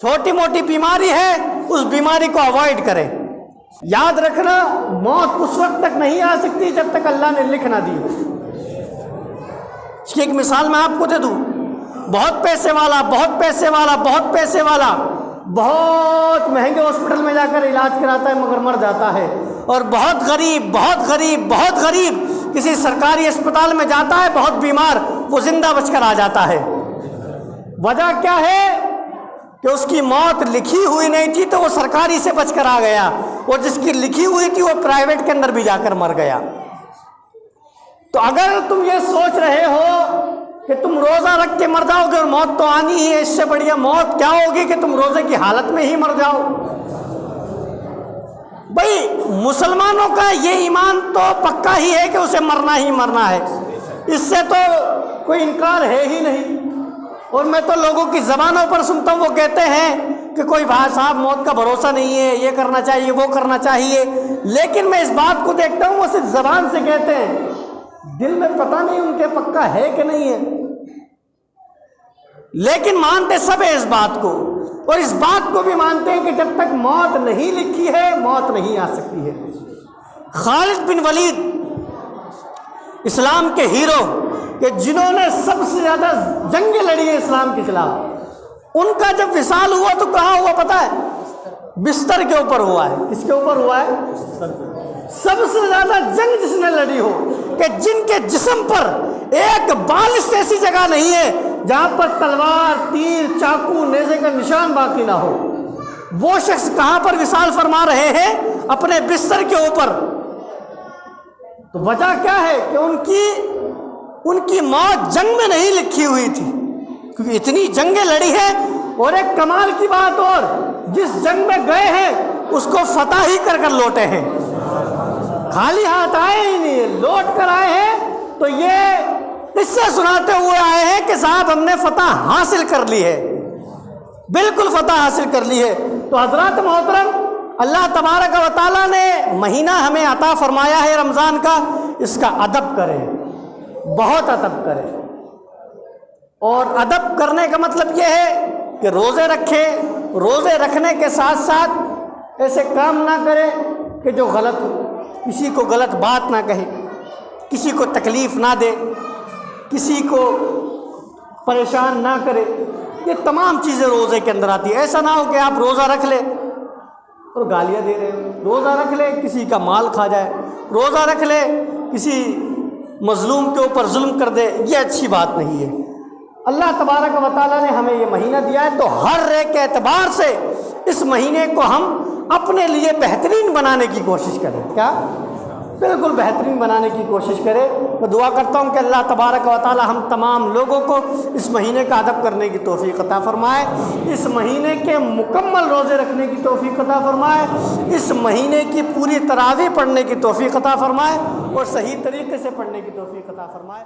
چھوٹی موٹی بیماری ہے اس بیماری کو اوائڈ کریں۔ یاد رکھنا موت اس وقت تک نہیں آ سکتی جب تک اللہ نے لکھ نہ دی۔ اس کی ایک مثال میں آپ کو دے دوں، بہت پیسے والا بہت مہنگے ہاسپٹل میں جا کر علاج کراتا ہے مگر مر جاتا ہے، اور بہت غریب کسی سرکاری اسپتال میں جاتا ہے بہت بیمار، وہ زندہ بچ کر آ جاتا ہے۔ وجہ کیا ہے کہ اس کی موت لکھی ہوئی نہیں تھی تو وہ سرکاری سے بچ کر آ گیا، اور جس کی لکھی ہوئی تھی وہ پرائیویٹ کے اندر بھی جا کر مر گیا۔ تو اگر تم یہ سوچ رہے ہو کہ تم روزہ رکھ کے مر جاؤ گے اور موت تو آنی ہی ہے، اس سے بڑھیا موت کیا ہوگی کہ تم روزے کی حالت میں ہی مر جاؤ۔ بھئی مسلمانوں کا یہ ایمان تو پکا ہی ہے کہ اسے مرنا ہی مرنا ہے، اس سے تو کوئی انکار ہے ہی نہیں۔ اور میں تو لوگوں کی زبانوں پر سنتا ہوں، وہ کہتے ہیں کہ کوئی بھائی صاحب موت کا بھروسہ نہیں ہے، یہ کرنا چاہیے وہ کرنا چاہیے، لیکن میں اس بات کو دیکھتا ہوں وہ صرف زبان سے کہتے ہیں، دل میں پتہ نہیں ان کے پکا ہے کہ نہیں ہے، لیکن مانتے سب ہے اس بات کو، اور اس بات کو بھی مانتے ہیں کہ جب تک موت نہیں لکھی ہے موت نہیں آ سکتی ہے۔ خالد بن ولید اسلام کے ہیرو کہ جنہوں نے سب سے زیادہ جنگیں لڑی ہیں اسلام کے خلاف، ان کا جب وصال ہوا تو کہاں ہوا پتہ ہے؟ بستر کے اوپر ہوا ہے۔ کس کے اوپر ہوا ہے؟ سب سے زیادہ جنگ جس نے لڑی ہو کہ جن کے جسم پر ایک بالش ایسی جگہ نہیں ہے جہاں پر تلوار، تیر، چاقو، نیزے کا نشان باقی نہ ہو، وہ شخص کہاں پر وصال فرما رہے ہیں؟ اپنے بستر کے اوپر۔ تو وجہ کیا ہے کہ ان کی موت جنگ میں نہیں لکھی ہوئی تھی، کیونکہ اتنی جنگیں لڑی ہیں۔ اور ایک کمال کی بات اور، جس جنگ میں گئے ہیں اس کو فتح ہی کر کر لوٹے ہیں، خالی ہاتھ آئے ہی نہیں، لوٹ کر آئے ہیں۔ تو یہ قصے سناتے ہوئے آئے ہیں کہ صاحب ہم نے فتح حاصل کر لی ہے، بالکل فتح حاصل کر لی ہے۔ تو حضرات محترم، اللہ تبارک و تعالیٰ نے مہینہ ہمیں عطا فرمایا ہے رمضان کا، اس کا ادب کریں، بہت ادب کریں۔ اور ادب کرنے کا مطلب یہ ہے کہ روزے رکھیں، روزے رکھنے کے ساتھ ساتھ ایسے کام نہ کریں کہ جو غلط ہو، کسی کو غلط بات نہ کہیں، کسی کو تکلیف نہ دے، کسی کو پریشان نہ کرے۔ یہ تمام چیزیں روزے کے اندر آتی ہیں۔ ایسا نہ ہو کہ آپ روزہ رکھ لیں اور گالیاں دے رہے ہیں، روزہ رکھ لے کسی کا مال کھا جائے، روزہ رکھ لے کسی مظلوم کے اوپر ظلم کر دے، یہ اچھی بات نہیں ہے۔ اللہ تبارک و تعالیٰ نے ہمیں یہ مہینہ دیا ہے، تو ہر ایک اعتبار سے اس مہینے کو ہم اپنے لیے بہترین بنانے کی کوشش کریں۔ کیا؟ بالکل بہترین بنانے کی کوشش کریں۔ میں دعا کرتا ہوں کہ اللہ تبارک و تعالیٰ ہم تمام لوگوں کو اس مہینے کا ادب کرنے کی توفیق عطا فرمائے، اس مہینے کے مکمل روزے رکھنے کی توفیق عطا فرمائے، اس مہینے کی پوری تراویح پڑھنے کی توفیق عطا فرمائے، اور صحیح طریقے سے پڑھنے کی توفیق عطا فرمائے۔